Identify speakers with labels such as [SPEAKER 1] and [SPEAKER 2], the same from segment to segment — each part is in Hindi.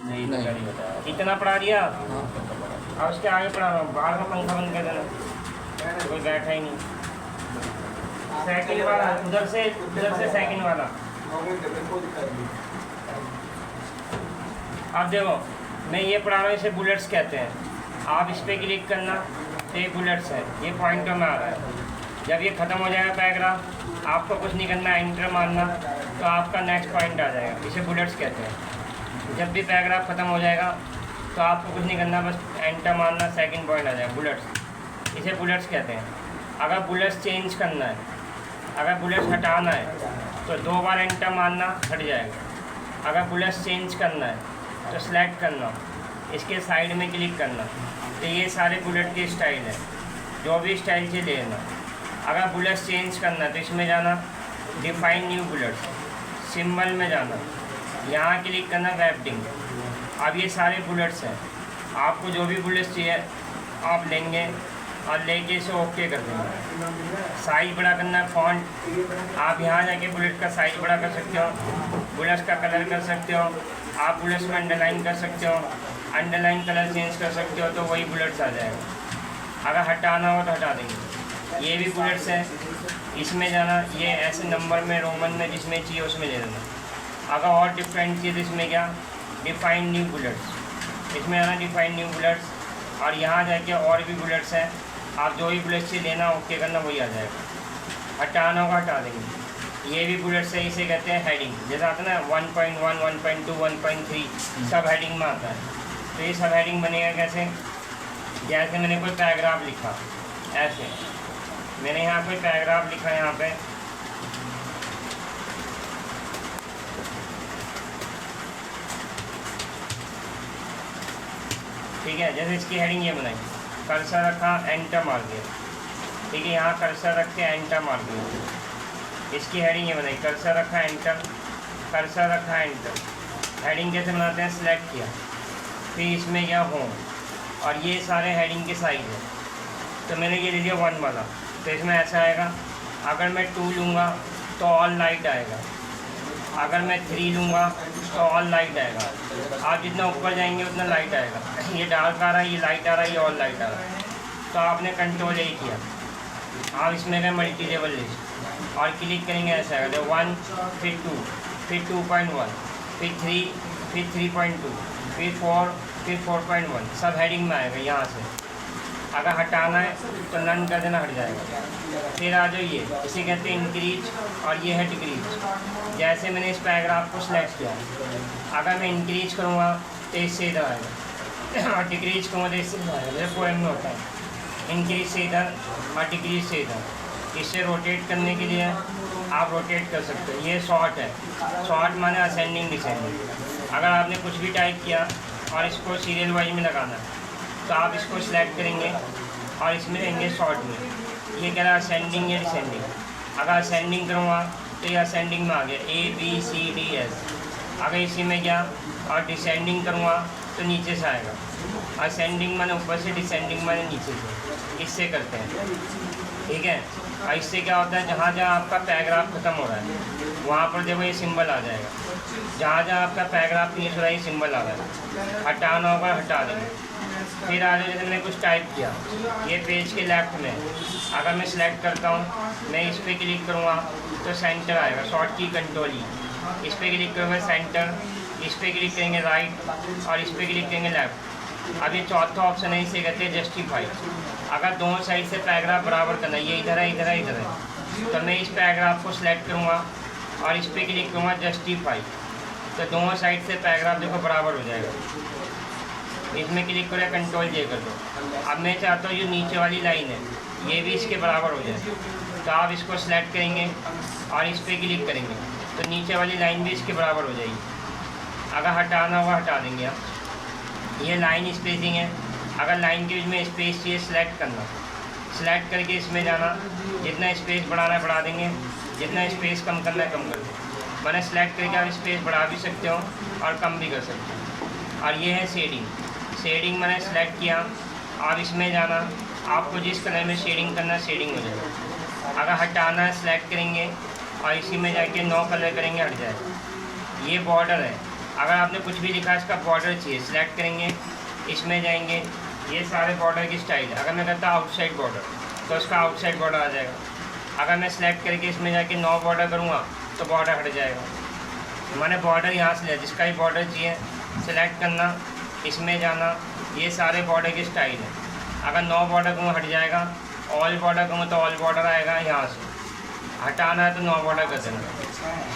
[SPEAKER 1] नहीं
[SPEAKER 2] नहीं।
[SPEAKER 1] नहीं बताया।
[SPEAKER 3] इतना पढ़ा दिया।
[SPEAKER 2] हाँ।
[SPEAKER 3] अब उसके आगे पढ़ा रहा हूँ, बाहर का पंखा बंद कर देना, कोई बैठा ही नहीं। सेकंड वाला उधर से सेकंड वाला। अब देखो मैं ये पढ़ा रहा हूँ, इसे बुलेट्स कहते हैं। आप इस पर क्लिक करना तो ये बुलेट्स है, ये पॉइंटर में आ रहा है। जब ये ख़त्म हो जाएगा पैराग्राफ, आपको कुछ नहीं करना, एंटर मारना तो आपका नेक्स्ट पॉइंट आ जाएगा। इसे बुलेट्स कहते हैं। जब भी पैराग्राफ ख़त्म हो जाएगा तो आपको कुछ नहीं करना, बस एंटर मारना, सेकंड पॉइंट आ जाएगा, बुलेट्स। इसे बुलेट्स कहते हैं। अगर बुलेट्स चेंज करना है, अगर बुलेट्स हटाना है तो 2 बार एंटर मारना, हट जाएगा। अगर बुलेट्स चेंज करना है तो सेलेक्ट करना, इसके साइड में क्लिक करना। तो ये सारे बुलेट के स्टाइल है, जो भी स्टाइल से लेना। अगर बुलेट्स चेंज करना है तो इसमें जाना, डिफाइन न्यू बुलेट्स, सिंबल में जाना, यहाँ क्लिक करना, वेबडिंग। अब ये सारे बुलेट्स हैं, आपको जो भी बुलेट्स चाहिए आप लेंगे और लेके इसे ओके कर देंगे। साइज बड़ा करना है, फॉन्ट आप यहाँ जाके बुलेट का साइज बड़ा कर सकते हो, बुलेट्स का कलर कर सकते हो, आप बुलेट्स में अंडरलाइन कर सकते हो, अंडरलाइन कलर चेंज कर सकते हो, तो वही बुलेट्स आ जाएगा। अगर हटाना हो तो हटा देंगे। ये भी बुलेट्स है, इसमें जाना, ये ऐसे नंबर में रोमन में जिसमें चाहिए उसमें ले लेना। अगर और डिफरेंट चाहिए तो इसमें क्या, डिफाइन न्यू बुलेट्स, इसमें आना डिफाइन न्यू बुलेट्स। और यहाँ जाके और भी बुलेट्स हैं, आप जो भी बुलेट्स से लेना ओके करना, वही आ जाएगा। हटाना होगा हटा देंगे। ये भी बुलेट्स है, इसे कहते हैं हेडिंग। जैसा आता है ना 1.1, 1.2, 1.3 सब हेडिंग में आता है। तो ये सब हेडिंग बनेगा कैसे, जैसे मैंने कोई पैराग्राफ लिखा, ऐसे मैंने यहाँ कोई पैराग्राफ लिखा, यहाँ पे ठीक है। जैसे इसकी हेडिंग ये बनाई, कर्सर रखा, एंटर मार दिया, ठीक है। यहाँ कर्सर रख के एंटर मार दिया, इसकी हेडिंग ये बनाई, कर्सर रखा, एंटर, कर्सर रखा, एंटर। हेडिंग कैसे बनाते हैं, सिलेक्ट किया, फिर इसमें क्या होम, और ये सारे हेडिंग के साइज है। तो मैंने ये ले लिया 1 वाला, तो इसमें ऐसा आएगा। अगर मैं 2 लूँगा तो ऑल लाइट आएगा, अगर मैं 3 लूँगा तो ऑल लाइट आएगा। आप जितना ऊपर जाएंगे उतना लाइट आएगा। ये डार्क आ रहा है, ये लाइट आ रहा है, ये ऑल लाइट आ रहा है। तो आपने कंट्रोल यही किया, आप इसमें गए मल्टी लेवल लिस्ट और क्लिक करेंगे, ऐसा आएगा 1, फिर 2, फिर 2.1, फिर 3, फिर 3.2, फिर 4, फिर 4.1, सब हेडिंग में आएगा यहाँ से। अगर हटाना है तो नन कर देना, हट जाएगा। फिर आ जाइए, इसे कहते हैं इंक्रीज, और ये है डिक्रीज। जैसे मैंने इस पैराग्राफ को सिलेक्ट किया, अगर मैं इंक्रीज करूँगा तो इससे इधर आएगा, और डिक्रीज करूँगा तो इससे इधर आएगा। जैसे पोएम में होता है, इंक्रीज से इधर और डिक्रीज से इधर। इसे रोटेट करने के लिए आप रोटेट कर सकते हो। ये शॉर्ट है, शॉर्ट माने असेंडिंग डिसेंडिंग। अगर आपने कुछ भी टाइप किया और इसको सीरियल वाइज में लगाना है तो आप इसको सिलेक्ट करेंगे और इसमें रहेंगे शॉर्ट में। ये कह रहा है असेंडिंग या डिसेंडिंग। अगर असेंडिंग करूँगा तो ये असेंडिंग में आ गया, ABCDS। अगर इसी में गया और डिसेंडिंग करूँगा तो नीचे से आएगा। असेंडिंग माने ऊपर से, डिसेंडिंग माने नीचे से। इससे करते हैं, ठीक है। और इससे क्या होता है, जहाँ जहाँ आपका पैराग्राफ खत्म हो रहा है वहाँ पर देखो ये सिंबल आ जाएगा। जहाँ जहाँ आपका पैराग्राफ फिनिश हो रहा है ये सिंबल आ रहा है। हटाना होगा, हटा देंगे। फिर आगे जैसे मैंने कुछ टाइप किया, ये पेज के लेफ्ट में, अगर मैं सिलेक्ट करता हूँ, मैं इस पर क्लिक करूँगा तो सेंटर आएगा, शॉर्ट की कंट्रोल ई। इस पर क्लिक करूँगा सेंटर, इस पर क्लिक करेंगे राइट, और इस पर क्लिक करेंगे लेफ्ट। अब ये चौथा ऑप्शन है, इसे कहते हैं जस्टिफाई। अगर दोनों साइड से पैराग्राफ बराबर करना, ये इधर है, इधर है, इधर है, तो मैं इस पैराग्राफ को सिलेक्ट करूँगा और इस पर क्लिक करूँगा जस्टिफाई, तो दोनों साइड से पैराग्राफ देखो बराबर हो जाएगा। इसमें क्लिक करें, कंट्रोल जे कर दो। अब मैं चाहता हूँ जो नीचे वाली लाइन है ये भी इसके बराबर हो जाए, तो आप इसको सिलेक्ट करेंगे और इस पर क्लिक करेंगे तो नीचे वाली लाइन भी इसके बराबर हो जाएगी। अगर हटाना होगा हटा देंगे आप। ये लाइन स्पेसिंग है, अगर लाइन के बीच में स्पेस चाहिए सिलेक्ट करना, सिलेक्ट करके इसमें जाना, जितना स्पेस बढ़ाना है बढ़ा देंगे, जितना स्पेस कम करना है कम कर देंगे। मैंने सेलेक्ट करके आप स्पेस बढ़ा भी सकते हो और कम भी कर सकते हो। और ये है शेडिंग। शेडिंग मैंने सेलेक्ट किया, आप इसमें जाना, आपको जिस कलर में शेडिंग करना है शेडिंग हो जाएगा। अगर हटाना है सेलेक्ट करेंगे और इसी में जाके 9 कलर करेंगे, हट जाएगा। ये बॉर्डर है, अगर आपने कुछ भी लिखा इसका बॉर्डर चाहिए, सिलेक्ट करेंगे, इसमें जाएंगे, ये सारे बॉर्डर की स्टाइल है। अगर मैं कहता हूँ आउटसाइड बॉर्डर तो इसका आउटसाइड बॉर्डर आ जाएगा। अगर मैं सिलेक्ट करके इसमें जाके नो बॉर्डर करूँगा तो बॉर्डर हट जाएगा। मैंने बॉर्डर यहाँ से लिया, जिसका भी बॉर्डर चाहिए सिलेक्ट करना, इसमें जाना, ये सारे बॉर्डर की स्टाइल है। अगर नो बॉर्डर करूँ हट जाएगा, ऑल बॉर्डर करूँ तो ऑल बॉर्डर आएगा। यहाँ से हटाना है तो नो बॉर्डर कर देना।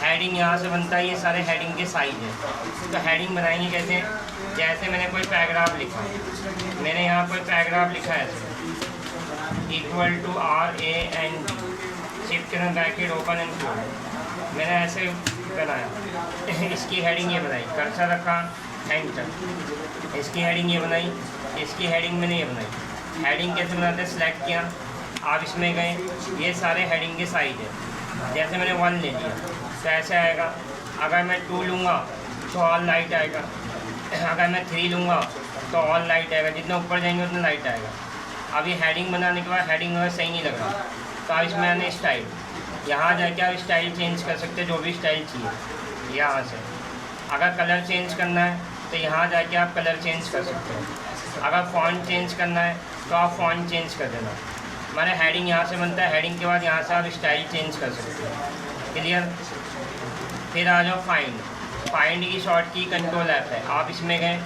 [SPEAKER 3] हेडिंग यहाँ से बनता है, ये सारे हेडिंग के साइज है। तो हेडिंग बनाएंगे कैसे, जैसे मैंने कोई पैराग्राफ लिखा, मैंने यहाँ कोई पैराग्राफ लिखा है इक्वल टू RAND शिफ्ट करना ब्रैकेट ओपन एंड क्लोज, मैंने ऐसे बनाया। इसकी हेडिंग ये बनाई, कर्सर रखा, एंटर, इसकी हेडिंग ये बनाई, इसकी हेडिंग मैंने ये बनाई। हेडिंग कैसे बनाते हैं, सिलेक्ट किया, आप इसमें गए, ये सारे हेडिंग के साइज है। जैसे मैंने 1 ले लिया तो ऐसे आएगा। अगर मैं 2 लूँगा तो ऑल लाइट आएगा, अगर मैं 3 लूँगा तो ऑल लाइट आएगा, जितना ऊपर जाएंगे उतना लाइट आएगा। अब ये हेडिंग बनाने के बाद हेडिंग अगर सही नहीं लग रहा तो आप इसमें आने स्टाइल, यहाँ जाके आप स्टाइल चेंज कर सकते हैं, जो भी स्टाइल चाहिए यहाँ से। अगर कलर चेंज करना है तो यहाँ जाके आप कलर चेंज कर सकते हो। अगर फ़ॉन्ट चेंज करना है तो आप फ़ॉन्ट चेंज कर देना। मैंने हेडिंग यहाँ से बनता है, हेडिंग के बाद यहाँ से आप स्टाइल चेंज कर सकते हो। क्लियर। फिर आ जाओ फाइंड, फाइंड की शॉर्ट की कंट्रोल ऐप है। आप इसमें गए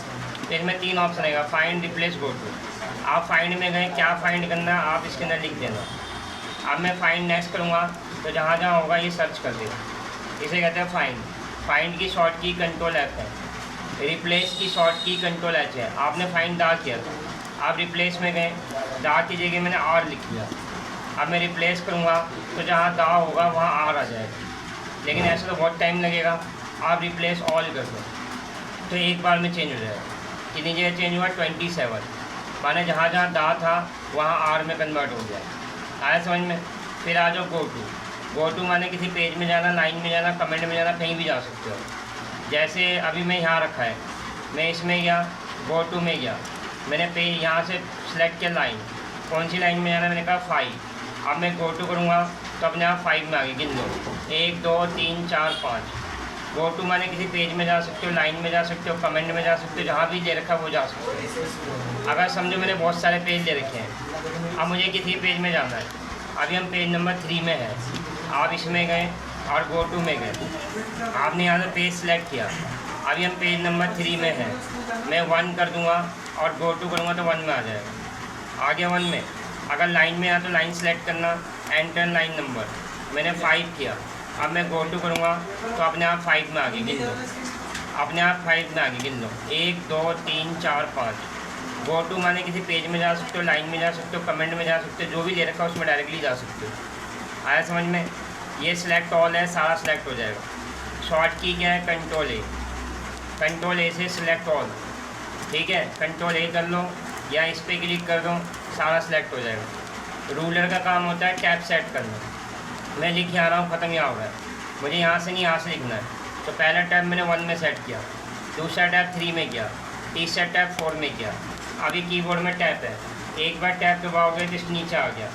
[SPEAKER 3] तो इसमें 3 ऑप्शन आएगा, फाइंड, रिप्लेस, गो टू। आप फाइंड में गए, क्या फाइंड करना है आप इसके अंदर लिख देना। अब मैं फाइंड नेक्स्ट करूँगा तो जहाँ जहाँ होगा ये सर्च कर देगा, इसे कहते हैं फाइंड। फाइंड की शॉर्ट की कंट्रोल ऐप है। रिप्लेस की शॉर्ट की कंट्रोल ऐप है। आपने फाइंड दा किया था, आप रिप्लेस में गए, दा की जगह मैंने आर लिख दिया। अब मैं रिप्लेस करूँगा तो जहाँ दा होगा वहाँ आर आ जाएगा, लेकिन ऐसा तो बहुत टाइम लगेगा। आप रिप्लेस ऑल कर दो तो एक बार में चेंज हो जाएगा। कितनी जगह चेंज हुआ, 27, माने जहाँ जहाँ दा था वहाँ आर में कन्वर्ट हो गया। आया समझ में। फिर आ जाओ गो टू। गो टू माने किसी पेज में जाना, लाइन में जाना, कमेंट में जाना, कहीं भी जा सकते हो। जैसे अभी मैं यहाँ रखा है, मैं इसमें गया, गो टू में गया, मैंने पेज यहाँ से सिलेक्ट किया लाइन, कौन सी लाइन में जाना, मैंने कहा 5। अब मैं गो टू करूँगा तो अपने आप 5 में आ गई, गिन लो 1 2 3 4 5। गो टू माने किसी पेज में जा सकते हो, लाइन में जा सकते हो, कमेंट में जा सकते हो, जहाँ भी दे रखा वो जा सकते हो। अगर समझो मैंने बहुत सारे पेज दे रखे हैं, अब मुझे किसी पेज में जाना है, अभी हम पेज नंबर 3 में है, आप इसमें गए और गो टू में गए, आपने यहाँ से पेज सेलेक्ट किया, अभी हम पेज नंबर 3 में हैं, मैं 1 कर दूँगा और गो टू करूँगा तो 1 में आ जाएगा। आ गया 1 में। अगर लाइन में आया तो लाइन सेलेक्ट करना, एंटर लाइन नंबर, मैंने 5 किया, अब मैं गो टू करूँगा तो अपने आप 5 में आ गई, गिन लो, अपने आप 5 में आ गई, गिन लो 1 2 3 4 5। गो टू माने किसी पेज में जा सकते हो, लाइन में जा सकते हो, कमेंट में जा सकते हो, जो भी दे रखा है उसमें डायरेक्टली जा सकते हो। आया समझ में। ये सिलेक्ट ऑल है, सारा सिलेक्ट हो जाएगा। शॉर्ट की क्या है, कंट्रोल ए, कंट्रोल ए से सिलेक्ट ऑल, ठीक है, कंट्रोल ए कर लो या इस पर क्लिक कर दो, सारा सिलेक्ट हो जाएगा। रूलर का काम होता है टैब सेट करना। मैं लिख आ रहा हूँ, ख़त्म यहाँ हो रहा है, मुझे यहाँ से नहीं यहाँ से लिखना है, तो पहला टैब मैंने 1 में सेट किया, दूसरा टैब 3 में किया, तीसरा टैब 4 में किया। अभी कीबोर्ड में टैब है, एक बार टैब दबाओगे तो नीचे आ गया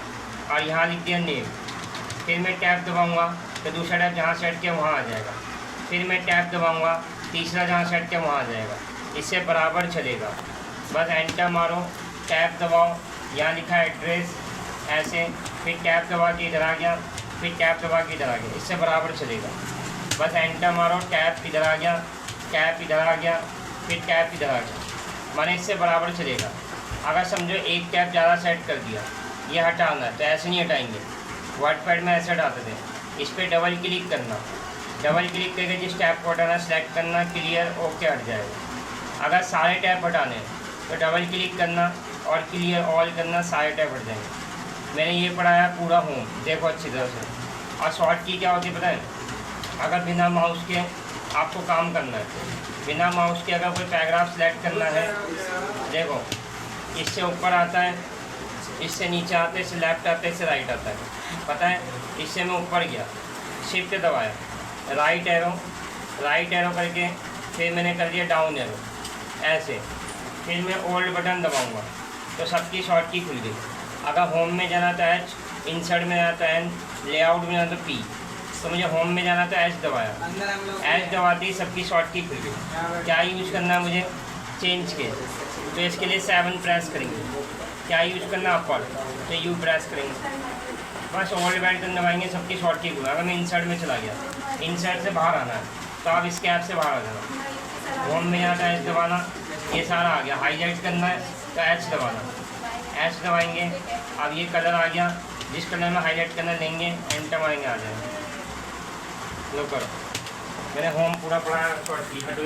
[SPEAKER 3] और यहाँ लिख दिया नेम। फिर मैं टैब दबाऊँगा तो दूसरा टैब जहाँ सेट किया वहाँ आ जाएगा, फिर मैं टैब दबाऊँगा, तीसरा जहाँ सेट किया वहाँ आ जाएगा। इससे बराबर चलेगा। बस एंटर मारो, टैब दबाओ, यहाँ लिखा है एड्रेस ऐसे, फिर टैब दबा के इधर आ गया, फिर टैब दबा के इधर आ गया, इससे बराबर चलेगा। बस एंटर मारो, टैब इधर आ गया, टैब इधर आ गया, फिर टैब इधर आ गया, माने इससे बराबर चलेगा। अगर समझो एक टैब ज़्यादा सेट कर दिया, ये हटाना है तो ऐसे नहीं हटाएंगे, वर्डपैड में ऐसे हटाते थे। इस पर डबल क्लिक करना, डबल क्लिक करके जिस टैब को हटाना सेलेक्ट करना, क्लियर ओके हट जाएगा। अगर सारे टैब हटाने तो डबल क्लिक करना और क्लियर ऑल करना, सारे टैब हट जाएंगे। मैंने ये पढ़ाया पूरा होम, देखो अच्छी तरह से। और शॉर्ट की क्या होती है पता है, अगर बिना माउस के आपको काम करना है, बिना माउस के अगर कोई पैराग्राफ सेलेक्ट करना है, देखो इससे ऊपर आता है, इससे नीचे आते, इससे लेफ्ट आता है, इससे राइट आता है, पता है। इससे मैं ऊपर गया, शिफ्ट दबाया, राइट एरो करके फिर मैंने कर दिया डाउन एरो ऐसे, फिर मैं ओल्ड बटन दबाऊंगा तो सबकी शॉर्ट की खुल गई। अगर होम में जाना तो H, इंसर्ट में जाना तो N, लेआउट में जाना तो P, तो मुझे होम में जाना, तो एच दबाया, एच दबाते ही सबकी शॉर्ट की खुल गई। क्या यूज़ करना है मुझे? चेंज के, तो इसके लिए 7 प्रेस करेंगे। क्या यूज़ करना है? अपर, तो यू प्रेस करेंगे, बस ओल्ड बटन दबाएंगे, सबकी शॉर्ट की खुल। अगर मैं इंसर्ट में चला गया, इंसर्ट से बाहर आना है तो आप इसके ऐप से बाहर आ जाना, होम में जाना तो एच दबाना, ये सारा आ गया। हाईलाइट करना है तो एच दबाना, एच दबाएंगे, अब ये कलर आ गया, जिस कलर में हाईलाइट करना लेंगे, एंटर मारेंगे, आ जाएगा। लो करो, मैंने होम पूरा पढ़ा, शॉर्ट की हटो।